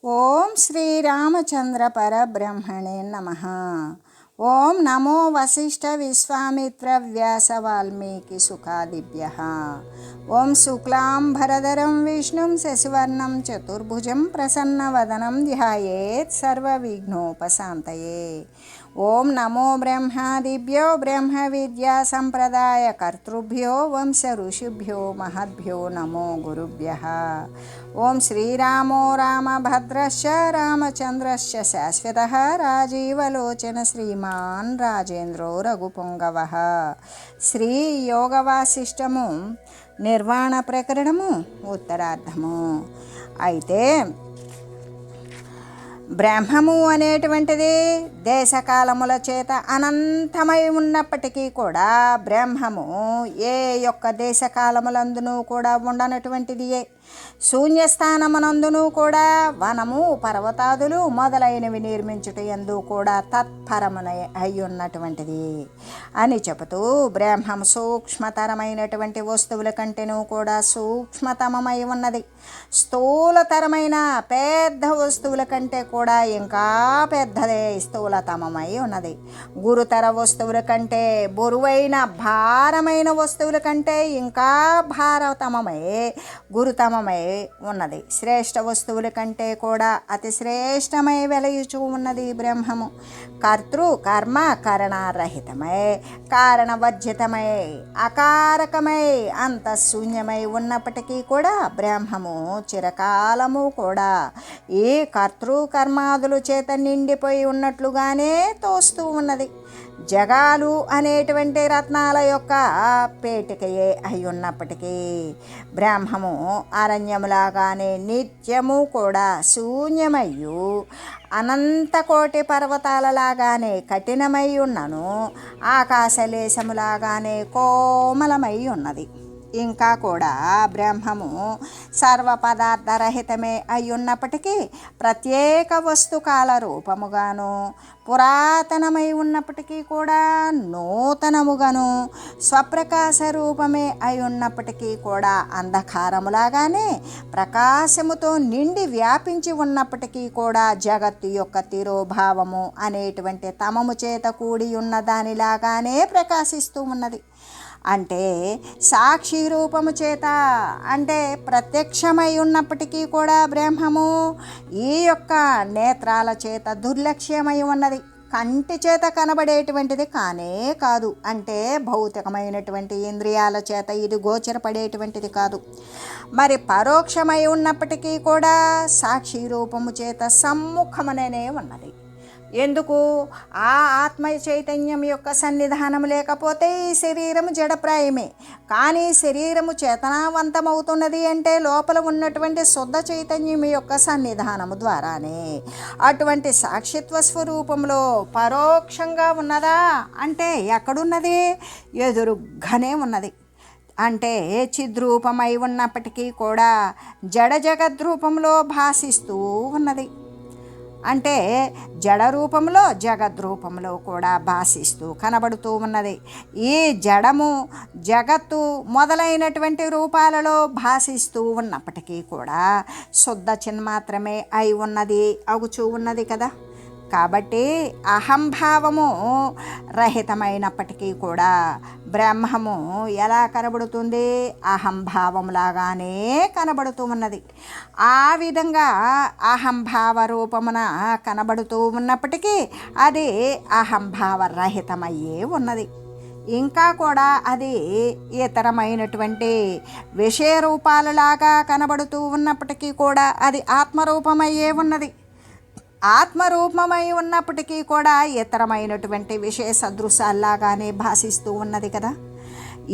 ఓం శ్రీరామచంద్ర పరబ్రహ్మణే నమః. ఓం నమో వశిష్ఠ విశ్వామిత్ర వ్యాస వాల్మీకి సుఖాదిభ్యః. ఓం శుక్లాంబరధరం విష్ణుం శశివర్ణం చతుర్భుజం ప్రసన్నవదనం ధ్యాయేత్ సర్వవిఘ్నోపశాంతయే. ఓం నమో బ్రహ్మాదిభ్యో బ్రహ్మ విద్యా సంప్రదాయ కర్తృభ్యో వంశ ఋషిభ్యో మహద్భ్యో నమో గురుభ్యః. ఓం శ్రీరామో రామభద్రశ్చ రామచంద్రశ్చ శాశ్వతః రాజీవలోచన శ్రీమాన్ రాజేంద్రో రఘుపుంగవః. శ్రీ యోగవాసిష్టము నిర్వాణ ప్రకరణము ఉత్తరార్ధము. అయితే బ్రహ్మము అనేటువంటిది దేశకాలముల చేత అనంతమై ఉన్నప్పటికీ కూడా బ్రహ్మము ఏ యొక్క దేశకాలములందునూ కూడా ఉండనటువంటిదియే. శూన్యస్థానమునందును కూడా వనము పర్వతాదులు మొదలైనవి నిర్మించుట యందు కూడా తత్పరమున అయి ఉన్నటువంటిది అని చెబుతూ బ్రహ్మము సూక్ష్మతరమైనటువంటి వస్తువుల కంటేనూ కూడా సూక్ష్మతమమై ఉన్నది. స్థూలతరమైన పెద్ద వస్తువుల కంటే కూడా ఇంకా పెద్దదే స్థూలతమమై ఉన్నది. గురుతర వస్తువుల కంటే బరువైన భారమైన వస్తువుల కంటే ఇంకా భారతమమై గురుతమమై ఉన్నది. శ్రేష్ఠ వస్తువుల కంటే కూడా అతి శ్రేష్టమై వెలయుచూ ఉన్నది బ్రహ్మము. కర్తృ కర్మ కరణారహితమై కారణవర్జితమై అకారకమై అంతఃశూన్యమై ఉన్నప్పటికీ కూడా బ్రహ్మము చిరకాలము కూడా ఈ కర్తృ కర్మాదులు చేత నిండిపోయి ఉన్నట్లుగానే తోస్తూ ఉన్నది. జగాలు అనేటువంటి రత్నాల యొక్క పేటికయే అయి ఉన్నప్పటికీ బ్రహ్మము అరణ్యములాగానే నిత్యము కూడా శూన్యమయ్యు అనంతకోటి పర్వతాలలాగానే కఠినమై ఉన్నను ఆకాశలేశములాగానే కోమలమై ఉన్నది. ఇంకా కూడా బ్రహ్మము సర్వపదార్థరహితమే అయి ఉన్నప్పటికీ ప్రత్యేక వస్తుకాల రూపముగాను పురాతనమై ఉన్నప్పటికీ కూడా నూతనముగాను స్వప్రకాశ రూపమే అయి ఉన్నప్పటికీ కూడా అంధకారములాగానే ప్రకాశముతో నిండి వ్యాపించి ఉన్నప్పటికీ కూడా జగత్తు యొక్క తిరోభావము అనేటువంటి తమము చేత కూడి ఉన్న దానిలాగానే ప్రకాశిస్తూ ఉన్నది. అంటే సాక్షి రూపము చేత అంటే ప్రత్యక్షమై ఉన్నప్పటికీ కూడా బ్రహ్మము ఈ యొక్క నేత్రాల చేత దుర్లక్ష్యమై ఉన్నది. కంటి చేత కనబడేటువంటిది కానే కాదు. అంటే భౌతికమైనటువంటి ఇంద్రియాల చేత ఇది గోచరపడేటువంటిది కాదు. మరి పరోక్షమై ఉన్నప్పటికీ కూడా సాక్షి రూపము చేత సమ్ముఖమనే ఉన్నది. ఎందుకు? ఆ ఆత్మ చైతన్యం యొక్క సన్నిధానం లేకపోతే ఈ శరీరము జడప్రాయమే. కానీ శరీరము చేతనావంతమవుతున్నది అంటే లోపల ఉన్నటువంటి శుద్ధ చైతన్యం యొక్క సన్నిధానము ద్వారానే. అటువంటి సాక్షిత్వ స్వరూపంలో పరోక్షంగా ఉన్నదా అంటే ఎక్కడున్నది? ఎదురుగానే ఉన్నది. అంటే చిద్రూపమై ఉన్నప్పటికీ కూడా జడ జగద్రూపంలో భాషిస్తూ ఉన్నది. అంటే జడ రూపంలో జగద్రూపంలో కూడా భాషిస్తూ కనబడుతూ ఉన్నది. ఈ జడము జగత్తు మొదలైనటువంటి రూపాలలో భాషిస్తూ ఉన్నప్పటికీ కూడా శుద్ధ చిన్మాత్రమే అయి ఉన్నది అగుచూ ఉన్నది కదా. కాబట్టి అహంభావము రహితమైనప్పటికీ కూడా బ్రహ్మము ఎలా కనబడుతుంది? అహంభావంలాగానే కనబడుతూ ఉన్నది. ఆ విధంగా అహంభావ రూపమున కనబడుతూ ఉన్నప్పటికీ అది అహంభావ రహితమయ్యే ఉన్నది. ఇంకా కూడా అది ఇతరమైనటువంటి విషయ రూపాలలాగా కనబడుతూ ఉన్నప్పటికీ కూడా అది ఆత్మరూపమయ్యే ఉన్నది. ఆత్మరూపమై ఉన్నప్పటికీ కూడా ఇతరమైనటువంటి విషయ సదృశాల్లాగానే భాషిస్తూ ఉన్నది కదా.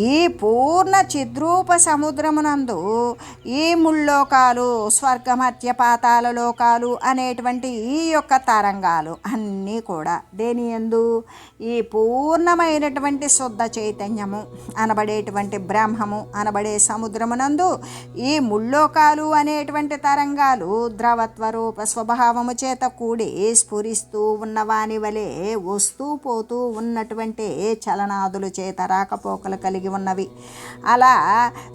ఈ పూర్ణ చిద్రూప సముద్రమునందు ఈ ముల్లోకాలు స్వర్గమధ్య పాతాల లోకాలు అనేటువంటి ఈ యొక్క తరంగాలు అన్నీ కూడా దేని యందు? ఈ పూర్ణమైనటువంటి శుద్ధ చైతన్యము అనబడేటువంటి బ్రహ్మము అనబడే సముద్రమునందు ఈ ముల్లోకాలు అనేటువంటి తరంగాలు ద్రవత్వ రూప స్వభావము చేత కూడి స్ఫురిస్తూ ఉన్నవాని వలె వస్తూ పోతూ ఉన్నటువంటి చలనాదులు చేత రాకపోకలు కలిగి ఉన్నవి. అలా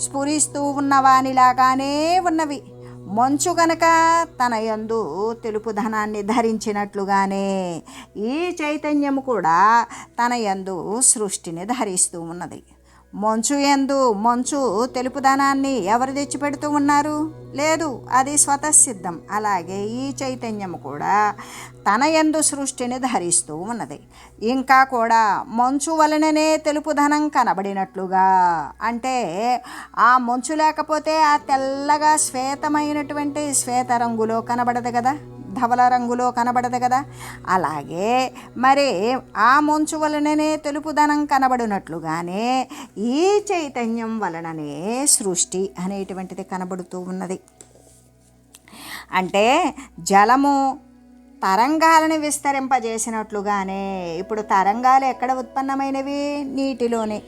స్ఫురిస్తూ ఉన్నవానిలాగానే ఉన్నవి. మంచు గనక తన యందు తెలుపుదనాన్ని ధరించినట్లుగానే ఈ చైతన్యము కూడా తన యందు సృష్టిని ధరిస్తూ ఉన్నది. మంచు తెలుపుదనాన్ని ఎవరు తెచ్చిపెడుతూ ఉన్నారు? లేదు, అది స్వతసిద్ధం. అలాగే ఈ చైతన్యము కూడా తన యందు సృష్టిని ధరిస్తూ ఉన్నది. ఇంకా కూడా మంచు వలననే తెలుపుదనం కనబడినట్లుగా, అంటే ఆ మంచు లేకపోతే ఆ తెల్లగా శ్వేతమైనటువంటి శ్వేత రంగులో కనబడదు కదా, ధవల రంగులో కనబడదు కదా. అలాగే మరి ఆ మంచు వలననే తెలుపుదనం కనబడినట్లుగానే ఈ చైతన్యం వలననే సృష్టి అనేటువంటిది కనబడుతూ ఉన్నది. అంటే జలము తరంగాలను విస్తరింపజేసినట్లుగానే ఇప్పుడు తరంగాలు ఎక్కడ ఉత్పన్నమైనవి? నీటిలోనే.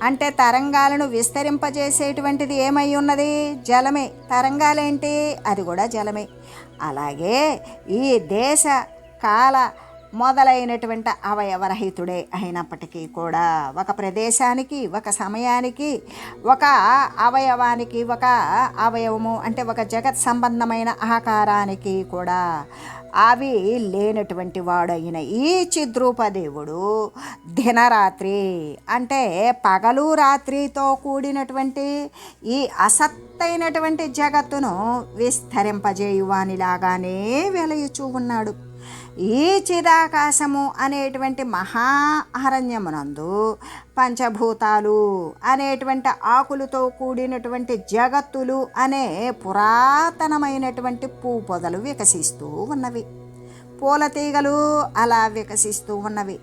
అంటే తరంగాలను విస్తరింపజేసేటువంటిది ఏమై ఉన్నది? జలమే. తరంగాలేంటి? అది కూడా జలమే. అలాగే ఈ దేశ కాల మొదలైనటువంటి అవయవరహితుడే అయినప్పటికీ కూడా ఒక ప్రదేశానికి, ఒక సమయానికి, ఒక అవయవానికి, ఒక అవయవము అంటే ఒక జగత్ సంబంధమైన ఆకారానికి కూడా అవి లేనటువంటి వాడైన ఈ చిద్రూపదేవుడు దినరాత్రి అంటే పగలు రాత్రితో కూడినటువంటి ఈ అసత్తైనటువంటి జగత్తును విస్తరింపజేయువానిలాగానే వెలయుచూ ఉన్నాడు. ఈ చిదాకాశము అనేటువంటి మహా అరణ్యమునందు పంచభూతాలు అనేటువంటి ఆకులతో కూడినటువంటి జగత్తులు అనే పురాతనమైనటువంటి పూపొదలు వికసిస్తూ ఉన్నవి. పూల తీగలు అలా వికసిస్తూ ఉన్నవి.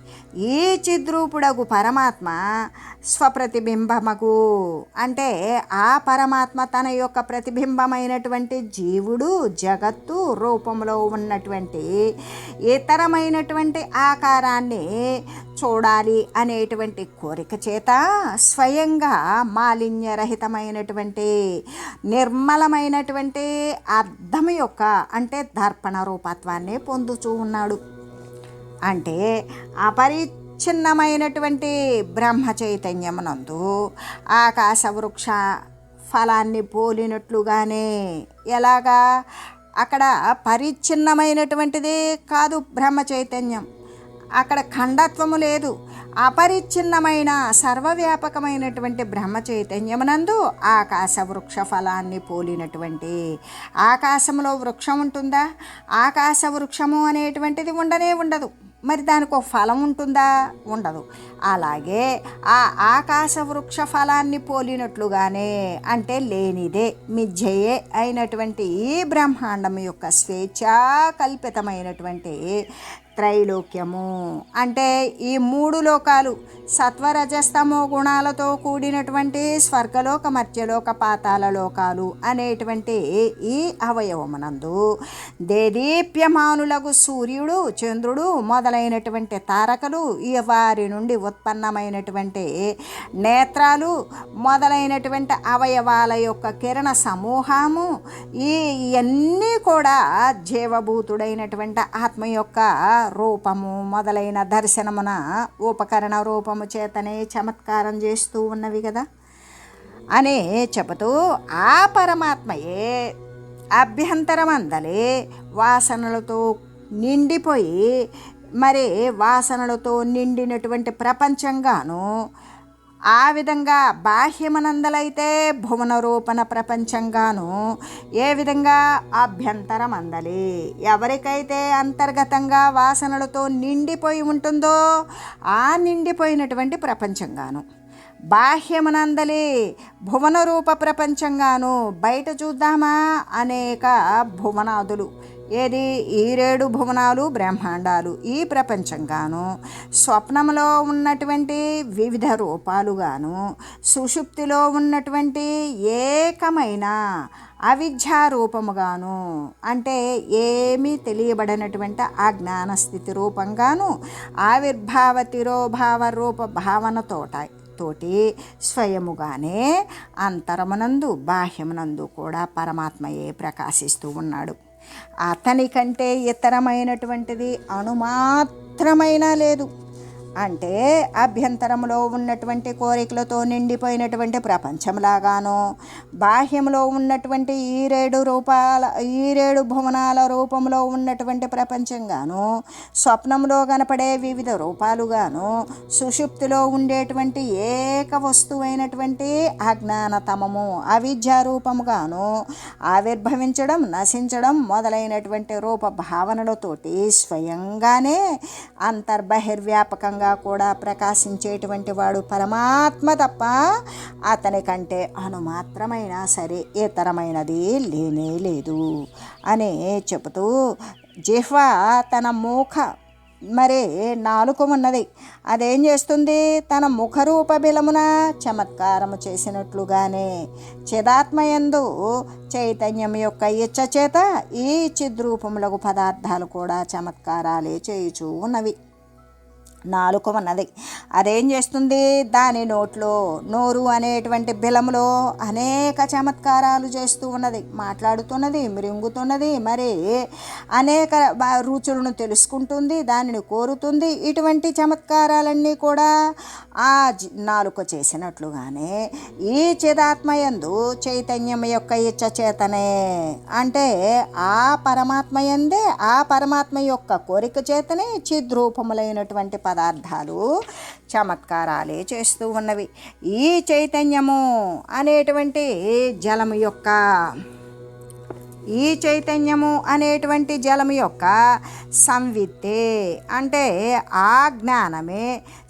ఈ చిద్రూపుడగు పరమాత్మ స్వప్రతిబింబమగు అంటే ఆ పరమాత్మ తన యొక్క ప్రతిబింబమైనటువంటి జీవుడు జగత్తు రూపంలో ఉన్నటువంటి ఇతరమైనటువంటి ఆకారాన్ని చూడాలి అనేటువంటి కోరిక చేత స్వయంగా మాలిన్యరహితమైనటువంటి నిర్మలమైనటువంటి అర్థం యొక్క అంటే దర్పణ రూపత్వాన్ని పొందుతూ ఉన్నాడు. అంటే అపరిచ్ఛిన్నమైనటువంటి బ్రహ్మ చైతన్యమునందు ఆకాశ వృక్ష ఫలాన్ని పోలినట్లుగానే, ఎలాగా అక్కడ పరిచ్ఛిన్నమైనటువంటిది కాదు బ్రహ్మ చైతన్యం, అక్కడ ఖండత్వము లేదు. అపరిచ్ఛిన్నమైన సర్వవ్యాపకమైనటువంటి బ్రహ్మ చైతన్యమునందు ఆకాశ వృక్ష ఫలాన్ని పోలినటువంటి, ఆకాశంలో వృక్షం ఉంటుందా? ఆకాశ వృక్షము అనేటువంటిది ఉండనే ఉండదు. మరి దానికి ఒక ఫలం ఉంటుందా? ఉండదు. అలాగే ఆ ఆకాశ వృక్ష ఫలాన్ని పోలినట్లుగానే అంటే లేనిదే మిథ్యయే అయినటువంటి ఈ బ్రహ్మాండం యొక్క స్వేచ్ఛా కల్పితమైనటువంటి త్రైలోక్యము అంటే ఈ మూడు లోకాలు సత్వరజస్తమో గుణాలతో కూడినటువంటి స్వర్గలోక, మర్త్యలోక, పాతాళ లోకాలు అనేటువంటి ఈ అవయవమునందు దేదీప్యమానులకు సూర్యుడు, చంద్రుడు మొదలైనటువంటి తారకలు, వారి నుండి ఉత్పన్నమైనటువంటి నేత్రాలు మొదలైనటువంటి అవయవాల యొక్క కిరణ సమూహము, ఇవన్నీ కూడా జీవభూతుడైనటువంటి ఆత్మ యొక్క రూపము మొదలైన దర్శనమున ఉపకరణ రూపము చేతనే చమత్కారం చేస్తూ ఉన్నవి కదా అని చెబుతూ ఆ పరమాత్మయే అభ్యంతరమందలే వాసనలతో నిండిపోయి మరి వాసనలతో నిండినటువంటి ప్రపంచంగాను, ఆ విధంగా బాహ్యమనందలైతే భువన రూపణ ప్రపంచంగాను, ఏ విధంగా అభ్యంతరమందలి ఎవరికైతే అంతర్గతంగా వాసనలతో నిండిపోయి ఉంటుందో ఆ నిండిపోయినటువంటి ప్రపంచంగాను, బాహ్యమనందలి భువన రూప ప్రపంచంగాను, బయట చూద్దామా అనేక భువనాదులు, ఏది ఈ 7 భువనాలు బ్రహ్మాండాలు ఈ ప్రపంచంగాను, స్వప్నంలో ఉన్నటువంటి వివిధ రూపాలుగాను, సుషుప్తిలో ఉన్నటువంటి ఏకమైన అవిద్యారూపముగాను అంటే ఏమీ తెలియబడినటువంటి ఆ జ్ఞానస్థితి రూపంగాను, ఆవిర్భావ తిరోభావ రూప భావనతోటి స్వయముగానే అంతరమునందు బాహ్యమునందు కూడా పరమాత్మయే ప్రకాశిస్తూ ఉన్నాడు. అతని కంటే ఇతరమైనటువంటిది అణుమాత్రమైనా లేదు. అంటే అభ్యంతరంలో ఉన్నటువంటి కోరికలతో నిండిపోయినటువంటి ప్రపంచంలాగాను, బాహ్యంలో ఉన్నటువంటి ఈ రేడు భువనాల రూపంలో ఉన్నటువంటి ప్రపంచంగాను, స్వప్నంలో కనపడే వివిధ రూపాలుగాను, సుషుప్తిలో ఉండేటువంటి ఏక వస్తువైనటువంటి అజ్ఞానతమము అవిద్యారూపముగాను ఆవిర్భవించడం, నశించడం మొదలైనటువంటి రూప భావనలతోటి స్వయంగానే అంతర్బహిర్వ్యాపకంగా కూడా ప్రకాశించేటువంటి వాడు పరమాత్మ తప్ప అతని కంటే అణుమాత్రమైనా సరే ఇతరమైనది లేనే లేదు అని చెబుతూ, జిహ్వ తన మరి నాలుక ఉన్నది, అదేం చేస్తుంది? తన ముఖరూప బిలమున చమత్కారము చేసినట్లుగానే చిదాత్మయందు చైతన్యం యొక్క ఇచ్చ చేత ఈ చిద్రూపములకు పదార్థాలు కూడా చమత్కారాలే చేయుచూ ఉన్నవి. నాలుక ఉన్నది, అదేం చేస్తుంది? దాని నోరు అనేటువంటి బిలములో అనేక చమత్కారాలు చేస్తూ ఉన్నది, మాట్లాడుతున్నది, మృంగుతున్నది, మరి అనేక రుచులను తెలుసుకుంటుంది, దానిని కోరుతుంది. ఇటువంటి చమత్కారాలన్నీ కూడా ఆ నాలుక చేసినట్లుగానే ఈ చిదాత్మయందు చైతన్యం యొక్క ఇచ్చ చేతనే, అంటే ఆ పరమాత్మయందే, ఆ పరమాత్మ యొక్క కోరిక చేతనే చిద్రూపములైనటువంటి పదార్థాలు చమత్కారాలే చేస్తూ ఉన్నవి. ఈ చైతన్యము అనేటువంటి జలము యొక్క సంవిత్తే, అంటే ఆ జ్ఞానమే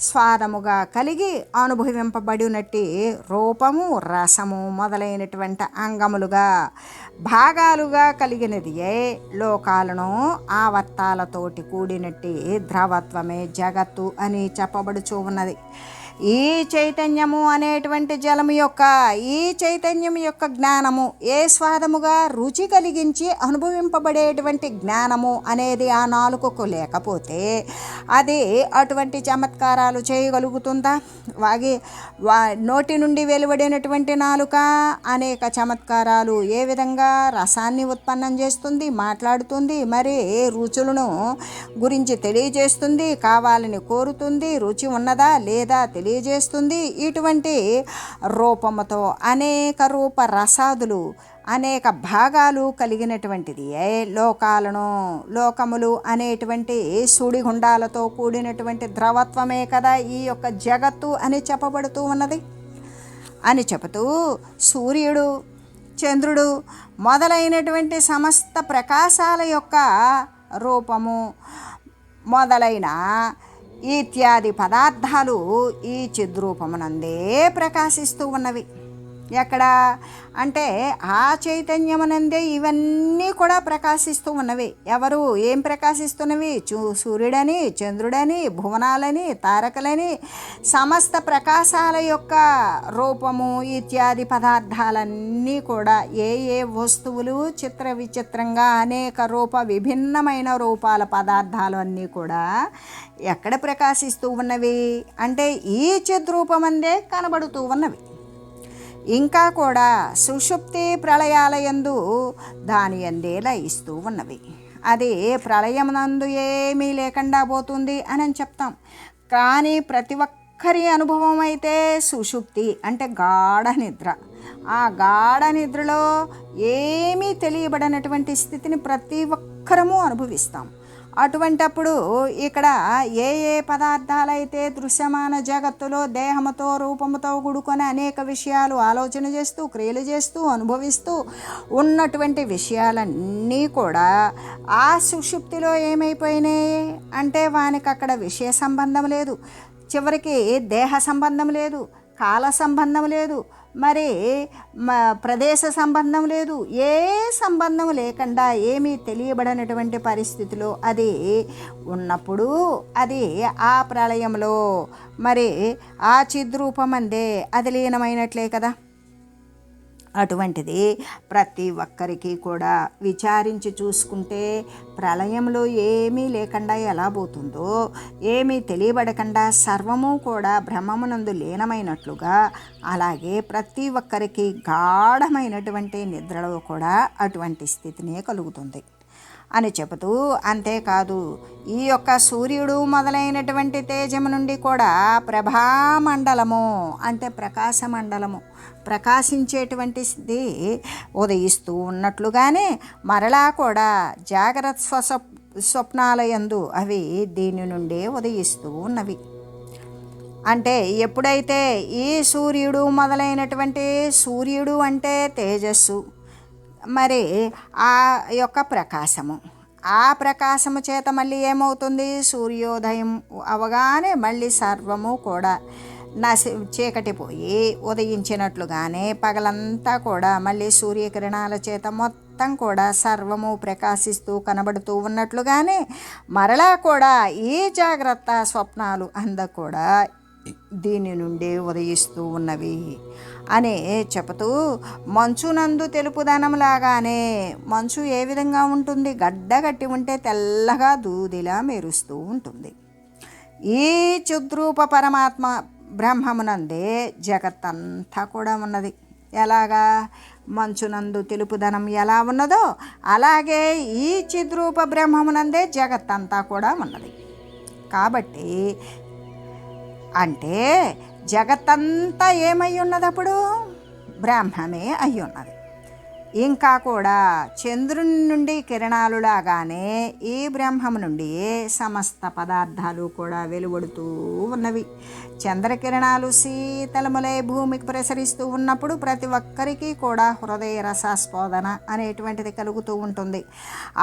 స్వాదముగా కలిగి అనుభవింపబడినట్టి రూపము, రసము మొదలైనటువంటి అంగములుగా భాగాలుగా కలిగినది లోకాలను ఆవర్తాలతోటి కూడినట్టి ద్రవత్వమే జగత్తు అని చెప్పబడుచూ ఉన్నది. ఈ చైతన్యము అనేటువంటి ఈ చైతన్యం యొక్క జ్ఞానము ఏ స్వాదముగా రుచి కలిగించి అనుభవింపబడేటువంటి జ్ఞానము అనేది ఆ నాలుకకు లేకపోతే అది అటువంటి చమత్కారాలు చేయగలుగుతుందా? నోటి నుండి వెలువడినటువంటి నాలుక అనేక చమత్కారాలు ఏ విధంగా రసాన్ని ఉత్పన్నం చేస్తుంది, మాట్లాడుతుంది, మరి రుచులను గురించి తెలియజేస్తుంది, కావాలని కోరుతుంది, రుచి ఉన్నదా లేదా తెలియజేస్తుంది. ఇటువంటి రూపముతో అనేక రూప రసాదులు, అనేక భాగాలు కలిగినటువంటిది లోకములు అనేటువంటి సుడిగుండాలతో కూడినటువంటి ద్రవత్వమే కదా ఈ యొక్క జగత్తు అని చెప్పబడుతూ ఉన్నది అని చెబుతూ, సూర్యుడు, చంద్రుడు మొదలైనటువంటి సమస్త ప్రకాశాల యొక్క రూపము మొదలైన ఇత్యాది పదార్థాలు ఈ చిద్రూపమునందే ప్రకాశిస్తూ ఉన్నవి. ఎక్కడ అంటే ఆ చైతన్యమునందే ఇవన్నీ కూడా ప్రకాశిస్తూ ఉన్నవి. ఎవరు ఏం ప్రకాశిస్తున్నవి? సూర్యుడని, చంద్రుడని, భువనాలని, తారకలని, సమస్త ప్రకాశాల యొక్క రూపము ఇత్యాది పదార్థాలన్నీ కూడా ఏ వస్తువులు చిత్ర విచిత్రంగా అనేక విభిన్నమైన రూపాల పదార్థాలు అన్నీ కూడా ఎక్కడ ప్రకాశిస్తూ ఉన్నవి అంటే ఈ చిద్రూపమందే కనబడుతూ ఉన్నవి. ఇంకా కూడా సుషుప్తి ప్రళయాలయందు దాని అందే లయిస్తూ ఉన్నవి. అది ప్రళయమునందు ఏమీ లేకుండా పోతుంది అని చెప్తాం. కానీ ప్రతి ఒక్కరి అనుభవం అయితే సుషుప్తి అంటే గాఢ నిద్ర. ఆ గాఢ నిద్రలో ఏమీ తెలియబడినటువంటి స్థితిని ప్రతి ఒక్కరము అనుభవిస్తాం. అటువంటప్పుడు ఇక్కడ ఏ పదార్థాలైతే దృశ్యమాన జగత్తులో దేహముతో రూపముతో కూడుకొని అనేక విషయాలు ఆలోచన చేస్తూ, క్రియలు చేస్తూ, అనుభవిస్తూ ఉన్నటువంటి విషయాలన్నీ కూడా ఆ సుషుప్తిలో ఏమైపోయినాయి అంటే వానికి అక్కడ విషయ సంబంధం లేదు, చివరికి దేహ సంబంధం లేదు, కాల సంబంధం లేదు, మరి ప్రదేశ సంబంధం లేదు, ఏ సంబంధం లేకుండా ఏమీ తెలియబడినటువంటి పరిస్థితిలో అది ఉన్నప్పుడు అది ఆ ప్రళయంలో మరి ఆ చిద్రూపమందే అది లీనమైనట్లే కదా. అటువంటిది ప్రతి ఒక్కరికి కూడా విచారించి చూసుకుంటే ప్రళయంలో ఏమీ లేకుండా ఎలా పోతుందో, ఏమీ తెలియబడకుండా సర్వము కూడా బ్రహ్మమునందు లీనమైనట్లుగా, అలాగే ప్రతి ఒక్కరికి గాఢమైనటువంటి నిద్రలో కూడా అటువంటి స్థితినే కలుగుతుంది. అని చెబుతూ, అంతేకాదు ఈ యొక్క సూర్యుడు మొదలైనటువంటి తేజము నుండి కూడా ప్రభామండలము అంటే ప్రకాశమండలము, ప్రకాశించేటువంటిది ఉదయిస్తూ ఉన్నట్లుగానే మరలా కూడా జాగ్రత్త స్వప్నాలయందు అవి దీని నుండే ఉదయిస్తూ ఉన్నవి. అంటే ఎప్పుడైతే ఈ సూర్యుడు మొదలైనటువంటి, సూర్యుడు అంటే తేజస్సు, మరి ఆ యొక్క ప్రకాశము, ఆ ప్రకాశము చేత మళ్ళీ ఏమవుతుంది, సూర్యోదయం అవగానే మళ్ళీ సర్వము కూడా చీకటి పోయి ఉదయించినట్లుగానే పగలంతా కూడా మళ్ళీ సూర్యకిరణాల చేత మొత్తం కూడా సర్వము ప్రకాశిస్తూ కనబడుతూ ఉన్నట్లుగానే మరలా కూడా ఈ జాగ్రత్త స్వప్నాలు కూడా దీని నుండి ఉదయిస్తూ ఉన్నవి అని చెబుతూ, మంచునందు తెలుపుదనంలాగానే మంచు ఏ విధంగా ఉంటుంది, గడ్డగట్టి ఉంటే తెల్లగా దూదిలా మెరుస్తూ ఉంటుంది. ఈ చిద్రూప పరమాత్మ బ్రహ్మమునందే జగత్తంతా కూడా ఉన్నది. ఎలాగా మంచునందు తెలుపుదనం ఎలా ఉన్నదో అలాగే ఈ చిద్రూప బ్రహ్మమునందే జగత్తంతా కూడా ఉన్నది. కాబట్టి అంటే జగత్తంతా ఏమై ఉన్నది, అప్పుడు బ్రహ్మమే అయి ఉన్నది. ఇంకా కూడా చంద్రుని నుండి కిరణాలు లాగానే ఈ బ్రహ్మము నుండి సమస్త పదార్థాలు కూడా వెలువడుతూ ఉన్నవి. చంద్రకిరణాలు శీతలములై భూమికి ప్రసరిస్తూ ఉన్నప్పుడు ప్రతి ఒక్కరికి కూడా హృదయ రసాస్పోదన అనేటువంటిది కలుగుతూ ఉంటుంది.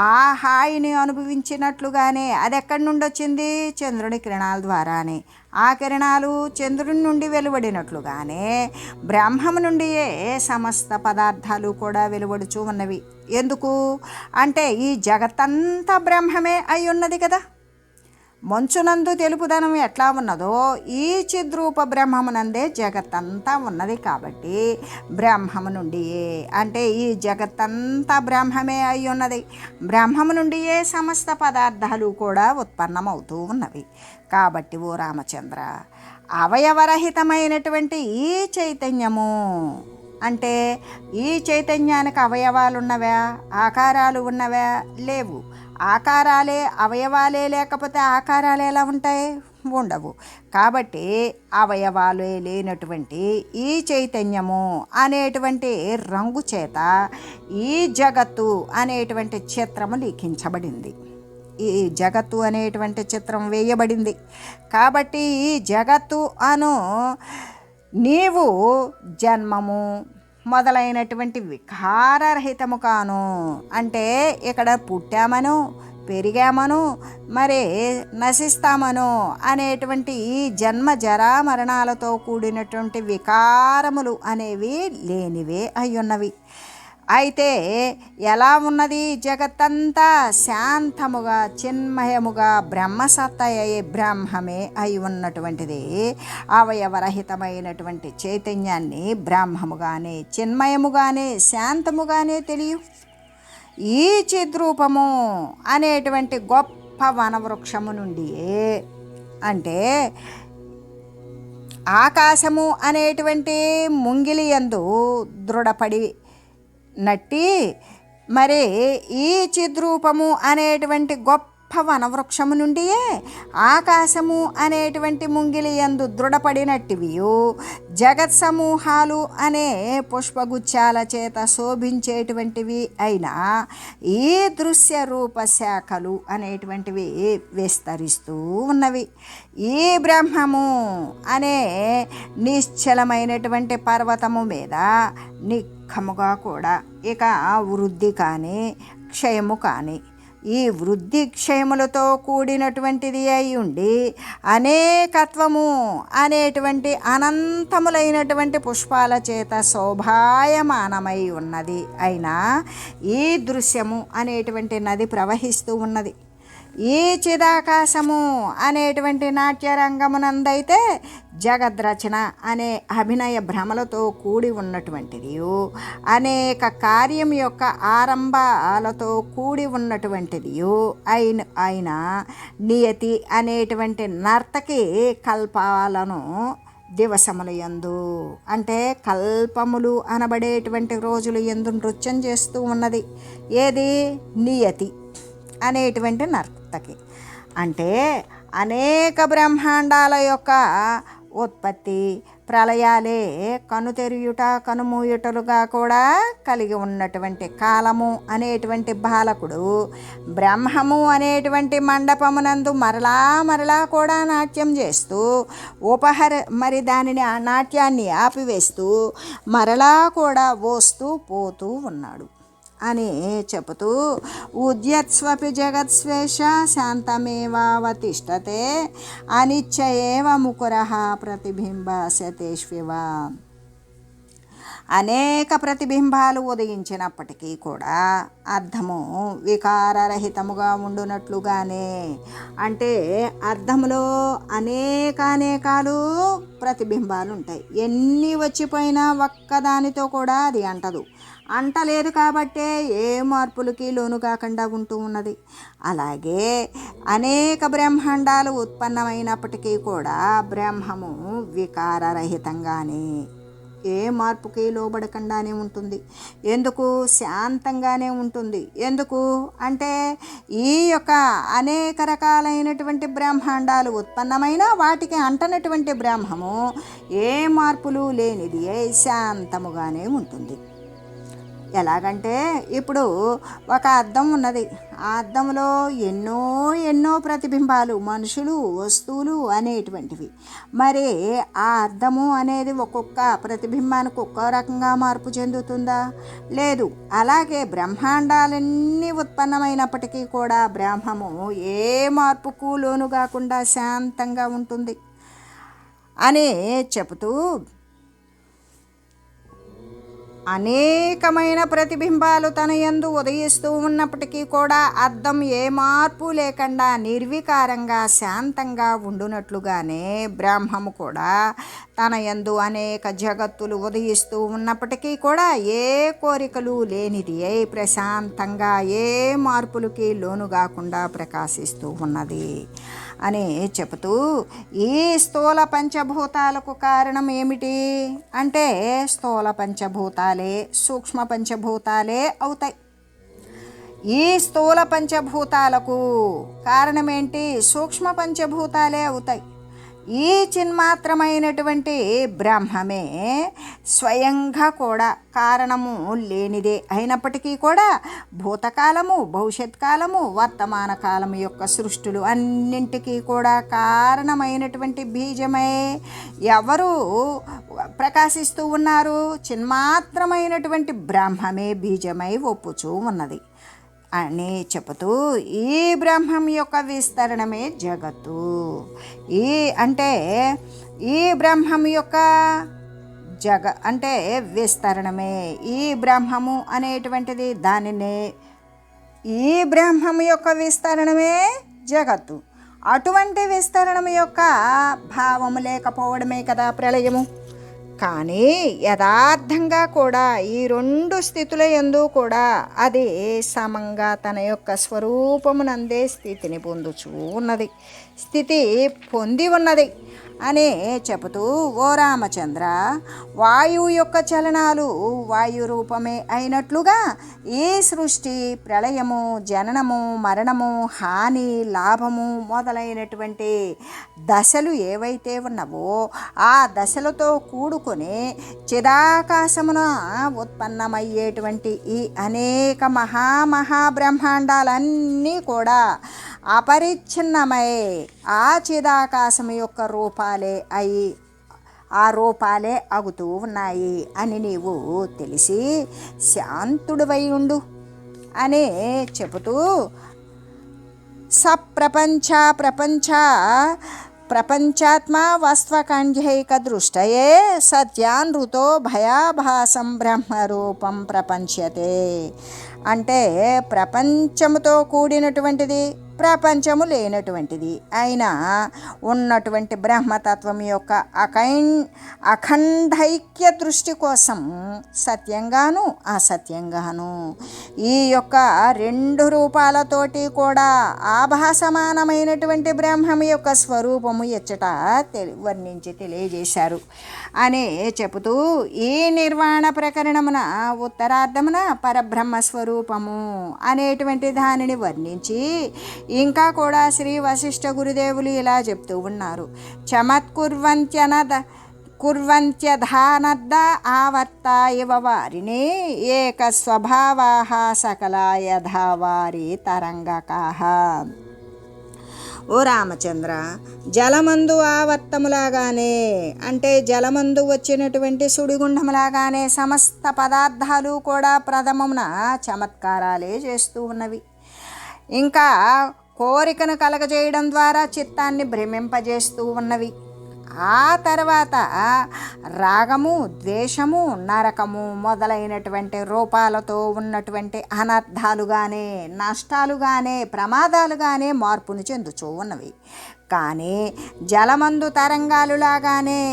ఆ హాయిని అనుభవించినట్లుగానే అది ఎక్కడి నుండి వచ్చింది, చంద్రుని కిరణాల ద్వారానే. ఆ కిరణాలు చంద్రుని నుండి వెలువడినట్లుగానే బ్రహ్మము నుండియే సమస్త పదార్థాలు కూడా వెలువడుచూ ఉన్నవి. ఎందుకు అంటే ఈ జగత్తంతా బ్రహ్మమే అయి ఉన్నది కదా. మంచునందు తెలుపుదనం ఎట్లా ఉన్నదో ఈ చిద్రూప బ్రహ్మమునందే జగత్తంతా ఉన్నది. కాబట్టి బ్రహ్మము నుండియే అంటే ఈ జగత్తంతా బ్రహ్మమే అయి ఉన్నది. బ్రహ్మము నుండియే సమస్త పదార్థాలు కూడా ఉత్పన్నమవుతూ ఉన్నవి. కాబట్టి ఓ రామచంద్ర, అవయవరహితమైనటువంటి ఈ చైతన్యము అంటే ఈ చైతన్యానికి అవయవాలు ఉన్నవా, ఆకారాలు ఉన్నవా, లేవు. ఆకారాలే అవయవాలే లేకపోతే ఆకారాలు ఎలా ఉంటాయి, ఉండవు. కాబట్టి అవయవాలే లేనటువంటి ఈ చైతన్యము అనేటువంటి రంగు చేత ఈ జగత్తు అనేటువంటి చిత్రము లిఖించబడింది. ఈ జగత్తు అనేటువంటి చిత్రం వేయబడింది. కాబట్టి ఈ జగత్తు అను నీవు జన్మము మొదలైనటువంటి వికారరహితము కాను. అంటే ఇక్కడ పుట్టామను, పెరిగామను, మరి నశిస్తామను అనేటువంటి ఈ జన్మ జరా మరణాలతో కూడినటువంటి వికారములు అనేవి లేనివే అయ్యున్నవి. అయితే ఎలా ఉన్నది జగత్తంతా, శాంతముగా చిన్మయముగా బ్రహ్మసత్తయే బ్రహ్మమే అయి ఉన్నటువంటిది. అవయవరహితమైనటువంటి చైతన్యాన్ని బ్రహ్మముగానే, చిన్మయముగానే, శాంతముగానే తెలియ. ఈ చిద్రూపము అనేటువంటి గొప్ప వనవృక్షము నుండియే అంటే ఆకాశము అనేటువంటి ముంగిలి యందు దృఢపడి నట్టి మరి ఈ చిద్రూపము అనేటువంటి గొప్ప వనవృక్షము నుండియే ఆకాశము అనేటువంటి ముంగిలి యందు దృఢపడినట్టివియు జగత్ సమూహాలు అనే పుష్పగుచ్చాల చేత శోభించేటువంటివి అయినా ఈ దృశ్య రూప శాఖలు అనేటువంటివి విస్తరిస్తూ ఉన్నవి. ఈ బ్రహ్మము అనే నిశ్చలమైనటువంటి పర్వతము మీద నిఖముగా కూడా ఇక వృద్ధి కానీ క్షయము కానీ ఈ వృద్ధి క్షయములతో కూడినటువంటిది అయి ఉండి అనేకత్వము అనేటువంటి అనంతములైనటువంటి పుష్పాల చేత శోభాయమానమై ఉన్నది అయినా ఈ దృశ్యము అనేటువంటి నది ప్రవహిస్తూ ఉన్నది. ఈ చిదాకాశము అనేటువంటి నాట్యరంగమునందైతే జగద్రచన అనే అభినయ భ్రమలతో కూడి ఉన్నటువంటిది, అనేక కార్యం యొక్క ఆరంభాలతో కూడి ఉన్నటువంటిది అయిన నియతి అనేటువంటి నర్తకి కల్పాలను దివసముల యందు అంటే కల్పములు అనబడేటువంటి రోజులు యందు నృత్యం చేస్తూ ఉన్నది. ఏది నియతి అనేటువంటి నర్తకి. అంటే అనేక బ్రహ్మాండాల యొక్క ఉత్పత్తి ప్రళయాలే కనుతెరియుట కనుమూయుటలుగా కూడా కలిగి ఉన్నటువంటి కాలము అనేటువంటి బాలకుడు బ్రహ్మము అనేటువంటి మండపమునందు మరలా మరలా కూడా నాట్యం చేస్తూ మరి దానిని ఆ నాట్యాన్ని ఆపివేస్తూ మరలా కూడా వస్తూ పోతూ ఉన్నాడు అని చెబుతూ ఉద్యత్స్వపి జగత్స్వేష శాంతమేవావతిష్టతే అనిత్య ఏవ ముకురః ప్రతిబింబాస్యతేష్వివ. అనేక ప్రతిబింబాలు ఉదయించినప్పటికీ కూడా అర్థము వికారరహితముగా ఉండునట్లుగానే, అంటే అర్థములో అనేకానేకాలు ప్రతిబింబాలు ఉంటాయి. ఎన్ని వచ్చిపోయినా ఒక్కదానితో కూడా అది అంటదు. అంటలేదు కాబట్టే ఏ మార్పులకి లోను కాకుండా ఉంటూ ఉన్నది. అలాగే అనేక బ్రహ్మాండాలు ఉత్పన్నమైనప్పటికీ కూడా బ్రహ్మము వికారరహితంగానే ఏ మార్పుకి లోబడకుండానే ఉంటుంది. ఎందుకు? శాంతంగానే ఉంటుంది. ఎందుకు అంటే ఈ యొక్క అనేక రకాలైనటువంటి బ్రహ్మాండాలు ఉత్పన్నమైన వాటికి అంటనటువంటి బ్రహ్మము ఏ మార్పులు లేనిది శాంతముగానే ఉంటుంది. ఎలాగంటే ఇప్పుడు ఒక అద్దం ఉన్నది. ఆ అద్దంలో ఎన్నో ఎన్నో ప్రతిబింబాలు, మనుషులు, వస్తువులు అనేటువంటివి. మరి ఆ అద్దము అనేది ఒక్కొక్క ప్రతిబింబానికి ఒక్కో రకంగా మార్పు చెందుతుందా? లేదు. అలాగే బ్రహ్మాండాలన్నీ ఉత్పన్నమైనప్పటికీ కూడా బ్రహ్మము ఏ మార్పుకు లోను కాకుండా శాంతంగా ఉంటుంది అని చెబుతూ అనేకమైన ప్రతిబింబాలు తన యందు ఉదయిస్తూ ఉన్నప్పటికీ కూడా అద్దం ఏ మార్పు లేకుండా నిర్వికారంగా శాంతంగా ఉండునట్లుగానే బ్రహ్మము కూడా తన యందు అనేక జగత్తులు ఉదయిస్తూ ఉన్నప్పటికీ కూడా ఏ కోరికలు లేనిది ప్రశాంతంగా ఏ మార్పులకి లోను కాకుండా ప్రకాశిస్తూ ఉన్నది అని చెబుతూ ఈ స్థూల పంచభూతాలకు కారణం ఏమిటి అంటే స్థూల పంచభూతాలే సూక్ష్మ పంచభూతాలే అవుతాయి. ఈ స్థూల పంచభూతాలకు కారణమేంటి? సూక్ష్మ పంచభూతాలే అవుతాయి. ఈ చిన్మాత్రమైనటువంటి బ్రహ్మమే స్వయంగా కూడా కారణము లేనిదే అయినప్పటికీ కూడా భూతకాలము, భవిష్యత్ కాలము, వర్తమాన కాలము యొక్క సృష్టులు అన్నింటికీ కూడా కారణమైనటువంటి బీజమై ఎవరు ప్రకాశిస్తూ ఉన్నారు? చిన్మాత్రమైనటువంటి బ్రహ్మమే బీజమై ఒప్పుచూ ఉన్నది అని చెబుతూ ఈ బ్రహ్మం యొక్క విస్తరణమే జగత్తు. ఈ బ్రహ్మం యొక్క అంటే విస్తరణమే ఈ బ్రహ్మము అనేటువంటిది. దానినే ఈ బ్రహ్మం యొక్క విస్తరణమే జగత్తు. అటువంటి విస్తరణం యొక్క భావము లేకపోవడమే కదా ప్రళయము. కానీ యథార్థంగా కూడా ఈ రెండు స్థితుల యందు కూడా అది సమంగా తన యొక్క స్వరూపమునందే స్థితిని పొందుచూ ఉన్నది, స్థితి పొంది ఉన్నది అని చెబుతూ ఓ రామచంద్ర, వాయువు యొక్క చలనాలు వాయు రూపమే అయినట్లుగా ఈ సృష్టి ప్రళయము, జననము, మరణము, హాని, లాభము మొదలైనటువంటి దశలు ఏవైతే ఉన్నవో ఆ దశలతో కూడుకొని చిదాకాశమున ఉత్పన్నమయ్యేటువంటి ఈ అనేక మహాబ్రహ్మాండాలన్నీ కూడా అపరిచ్ఛిన్నమై ఆ చిదాకాశము యొక్క రూపాలే అయి ఆ రూపాలే అగుతూ ఉన్నాయి అని నీవు తెలిసి శాంతుడివై ఉండు అని చెబుతూ ప్రపంచాత్మా వస్త్వకంఠ్యైక దృష్టయే సత్యానృతో భయాభాసం బ్రహ్మరూపం ప్రపంచ్యతే. అంటే ప్రపంచముతో కూడినటువంటిది, ప్రపంచము లేనటువంటిది అయినా ఉన్నటువంటి బ్రహ్మతత్వం యొక్క అఖండైక్య దృష్టి కోసం సత్యంగాను అసత్యంగాను ఈ యొక్క రెండు రూపాలతోటి కూడా ఆభాసమానమైనటువంటి బ్రహ్మం యొక్క స్వరూపము ఎచ్చట వర్ణించి తెలియజేశారు అని చెబుతూ ఈ నిర్వాణ ప్రకరణమున ఉత్తరార్ధమున పరబ్రహ్మ స్వరూపం స్వరూపము అనేటువంటి దానిని వర్ణించి ఇంకా కూడా శ్రీ వశిష్ఠ గురుదేవులు ఇలా చెప్తూ ఉన్నారు. కుర్వంత్యధానద్ద ఆవర్త ఇవ వారిని ఏక స్వభావాః సకలా యథా వారి తరంగకాః. ఓ రామచంద్ర, జలమందు ఆవర్తములాగానే అంటే జలమందు వచ్చినటువంటి సుడిగుండములాగానే సమస్త పదార్థాలు కూడా ప్రథమమున చమత్కారాలే చేస్తూ ఉన్నవి. ఇంకా కోరికను కలగజేయడం ద్వారా చిత్తాన్ని భ్రమింపజేస్తూ ఉన్నవి. ఆ తర్వాత రాగము, ద్వేషము, నరకము మొదలైనటువంటి రూపాలతో ఉన్నటువంటి అనర్థాలుగానే, నష్టాలుగానే, ప్రమాదాలుగానే మార్పును చెందుతూ ఉన్నవి. కానీ జలమందు తరంగాలులాగానే,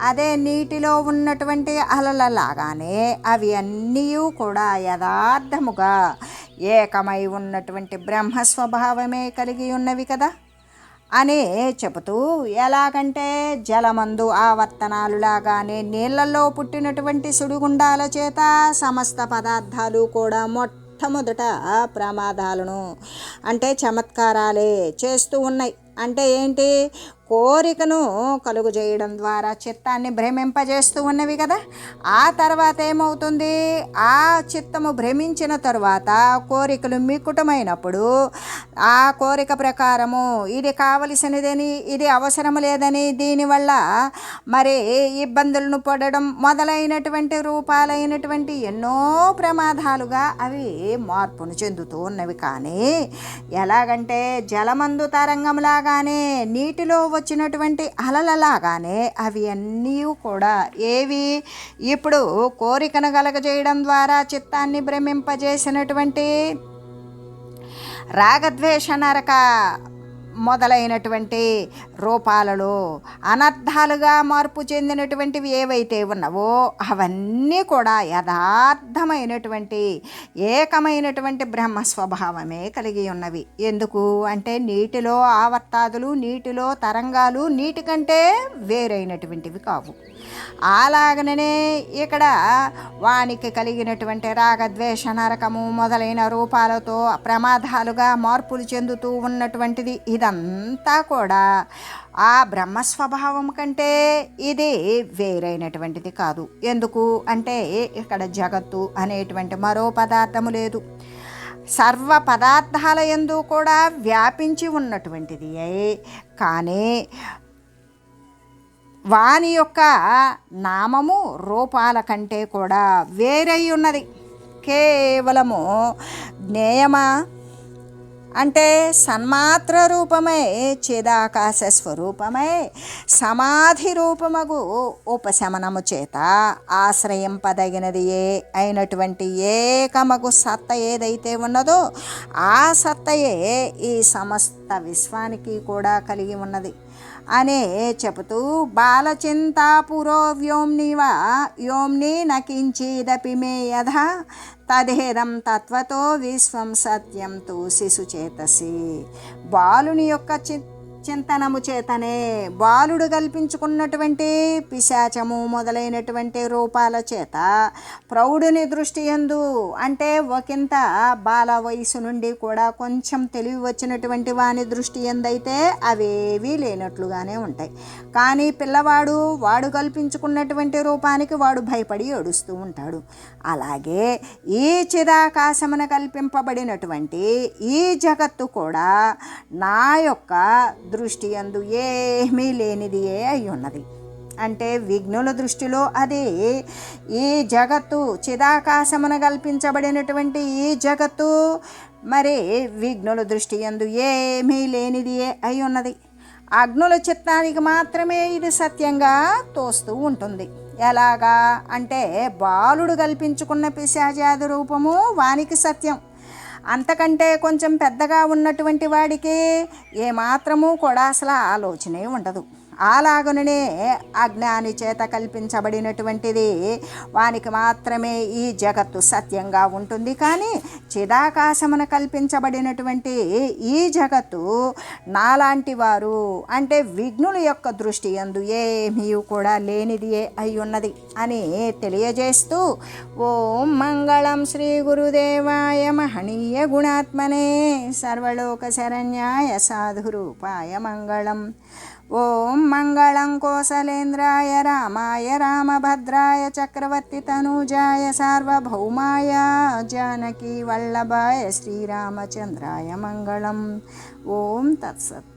అదే నీటిలో ఉన్నటువంటి అలలలాగానే అవి అన్నీ కూడా యథార్థముగా ఏకమై ఉన్నటువంటి బ్రహ్మస్వభావమే కలిగి ఉన్నవి కదా అని చెబుతూ, ఎలాగంటే జలమందు ఆవర్తనాలులాగానే నీళ్లలో పుట్టినటువంటి సుడిగుండాల చేత సమస్త పదార్థాలు కూడా మొట్టమొదట ప్రమాదాలను అంటే చమత్కారాలే చేస్తూ ఉన్నాయి. అంటే ఏంటి? కోరికను కలుగు చేయడం ద్వారా చిత్తాన్ని భ్రమింపజేస్తూ ఉన్నవి కదా. ఆ తర్వాత ఏమవుతుంది? ఆ చిత్తము భ్రమించిన తరువాత కోరికలు మిక్కుటమైనప్పుడు ఆ కోరిక ప్రకారము ఇది కావలసినదని, ఇది అవసరం లేదని, దీనివల్ల మరి ఇబ్బందులను పడడం మొదలైనటువంటి రూపాలైనటువంటి ఎన్నో ప్రమాదాలుగా అవి మార్పును చెందుతూ ఉన్నవి. కానీ ఎలాగంటే జలమందు తరంగంలాగానే, నీటిలో వచ్చినటువంటి అలలలాగానే అవి అన్నీ కూడా ఏవి? ఇప్పుడు కోరికను కలగజేయడం ద్వారా చిత్తాన్ని భ్రమింపజేసినటువంటి రాగద్వేష నరక మొదలైనటువంటి రూపాలలో అనర్థాలుగా మార్పు చెందినటువంటివి ఏవైతే ఉన్నావో అవన్నీ కూడా యథార్థమైనటువంటి ఏకమైనటువంటి బ్రహ్మస్వభావమే కలిగి ఉన్నవి. ఎందుకు అంటే నీటిలో ఆవర్తాదులు, నీటిలో తరంగాలు నీటి కంటే వేరైనటువంటివి కావు. అలాగనే ఇక్కడ వానికి కలిగినటువంటి రాగద్వేష నరకము మొదలైన రూపాలతో ప్రమాదాలుగా మార్పులు చెందుతూ ఉన్నటువంటిది ఇదంతా కూడా ఆ బ్రహ్మస్వభావం కంటే ఇది వేరైనటువంటిది కాదు. ఎందుకు అంటే ఇక్కడ జగత్తు అనేటువంటి మరో పదార్థము లేదు. సర్వ పదార్థాల యందు కూడా వ్యాపించి ఉన్నటువంటిది. కానీ వాని యొక్క నామము రూపాల కంటే కూడా వేరై ఉన్నది. కేవలము జ్ఞేయమా అంటే సన్మాత్ర రూపమై, చిదాకాశ స్వరూపమై, సమాధి రూపమగు ఉపశమనము చేత ఆశ్రయింపదగినది అయినటువంటి ఏకమగు సత్త ఏదైతే ఉన్నదో ఆ సత్తయే ఈ సమస్త విశ్వానికి కూడా కలిగి ఉన్నది అనే చెబుతూ, బాలచింతా పురో వ్యోమ్నివా వ్యోమ్ని నకించిదపి మే యథా తదేదం తత్వతో విశ్వం సత్యం తు శిశుచేతసి. బాలుని యొక్క చింతనము చేతనే బాలుడు కల్పించుకున్నటువంటి పిశాచము మొదలైనటువంటి రూపాల చేత ప్రౌఢుని దృష్టి యందు అంటే ఒకంత బాల వయసు నుండి కూడా కొంచెం తెలివి వచ్చినటువంటి వాని దృష్టి యందైతే అవేవీ లేనట్లుగానే ఉంటాయి. కానీ పిల్లవాడు వాడు కల్పించుకున్నటువంటి రూపానికి వాడు భయపడి ఏడుస్తూ ఉంటాడు. అలాగే ఈ చిదాకాశమున కల్పింపబడినటువంటి ఈ జగత్తు కూడా నా యొక్క దృష్టి యందు ఏమీ లేనిదియే అయి ఉన్నది. అంటే విఘ్నుల దృష్టిలో అది ఈ జగత్తు చిదాకాశమున కల్పించబడినటువంటి ఈ జగత్తు మరి విఘ్నుల దృష్టి యందు ఏమీ లేనిదియే అయి ఉన్నది. అగ్నుల చిత్తానికి మాత్రమే ఇది సత్యంగా తోస్తూ ఉంటుంది. ఎలాగా అంటే బాలుడు కల్పించుకున్న పిశాచాది రూపము వానికి సత్యం. అంతకంటే కొంచెం పెద్దగా ఉన్నటువంటి వాడికి ఏమాత్రము కూడా అసలు ఆలోచనే ఉండదు. అలాగనే అజ్ఞాని చేత కల్పించబడినటువంటిది, వానికి మాత్రమే ఈ జగత్తు సత్యంగా ఉంటుంది. కానీ చిదాకాశమున కల్పించబడినటువంటి ఈ జగత్తు నాలాంటి వారు అంటే విఘ్నుల యొక్క దృష్టి యందు ఏమీ కూడా లేనిది అయి ఉన్నది అని తెలియజేస్తూ, ఓం మంగళం శ్రీ గురుదేవాయ మహనీయ గుణాత్మనే సర్వలోక శరణ్యాయ సాధురూపాయ మంగళం. ఓం మంగళం కోసలేంద్రాయ రామాయ రామభద్రాయ చక్రవర్తి తనూజాయ సార్వభౌమాయ జానకీ వల్లభాయ శ్రీరామచంద్రాయ మంగళం. ఓం తత్సత్.